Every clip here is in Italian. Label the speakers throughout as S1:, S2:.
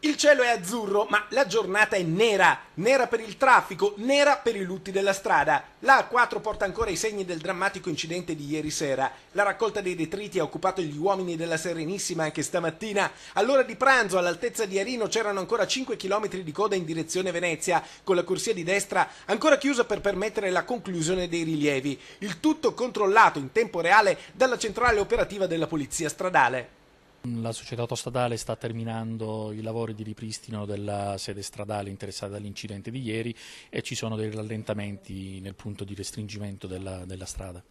S1: Il cielo è azzurro, ma la giornata è nera. Nera per il traffico, nera per i lutti della strada. La A4 porta ancora i segni del drammatico incidente di ieri sera. La raccolta dei detriti ha occupato gli uomini della Serenissima anche stamattina. All'ora di pranzo, all'altezza di Arino, c'erano ancora 5 km di coda in direzione Venezia, con la corsia di destra ancora chiusa per permettere la conclusione dei rilievi. Il tutto controllato in tempo reale dalla centrale operativa della Polizia Stradale.
S2: La società autostradale sta terminando i lavori di ripristino della sede stradale interessata dall'incidente di ieri e ci sono dei rallentamenti nel punto di restringimento della strada.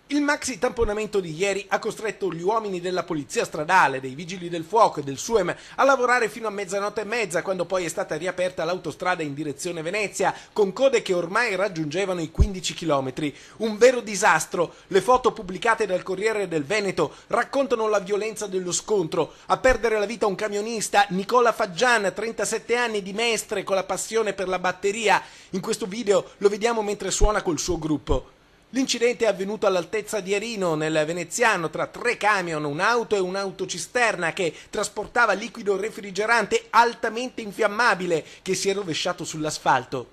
S1: Il maxi tamponamento di ieri ha costretto gli uomini della polizia stradale, dei vigili del fuoco e del SUEM a lavorare fino a mezzanotte e mezza, quando poi è stata riaperta l'autostrada in direzione Venezia, con code che ormai raggiungevano i 15 km. Un vero disastro. Le foto pubblicate dal Corriere del Veneto raccontano la violenza dello scontro. A perdere la vita un camionista, Nicola Faggian, 37 anni, di Mestre, con la passione per la batteria. In questo video lo vediamo mentre suona col suo gruppo. L'incidente è avvenuto all'altezza di Arino, nel Veneziano, tra 3 camion, un'auto e un'autocisterna che trasportava liquido refrigerante altamente infiammabile che si è rovesciato sull'asfalto.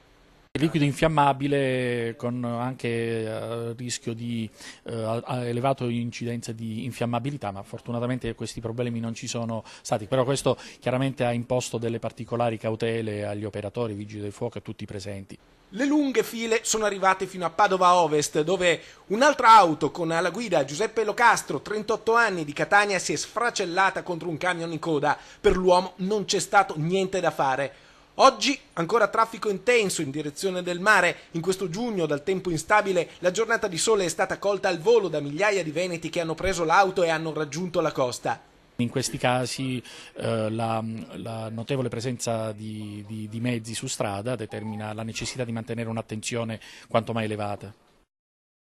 S2: Liquido infiammabile con anche rischio di elevato incidenza di infiammabilità, ma fortunatamente questi problemi non ci sono stati, però questo chiaramente ha imposto delle particolari cautele agli operatori, vigili del fuoco e a tutti i presenti.
S1: Le lunghe file sono arrivate fino a Padova Ovest, dove un'altra auto con alla guida Giuseppe Locastro, 38 anni, di Catania, si è sfracellata contro un camion in coda. Per l'uomo non c'è stato niente da fare. Oggi ancora traffico intenso in direzione del mare. In questo giugno, dal tempo instabile, la giornata di sole è stata colta al volo da migliaia di veneti che hanno preso l'auto e hanno raggiunto la costa.
S2: In questi casi la notevole presenza di mezzi su strada determina la necessità di mantenere un'attenzione quanto mai elevata.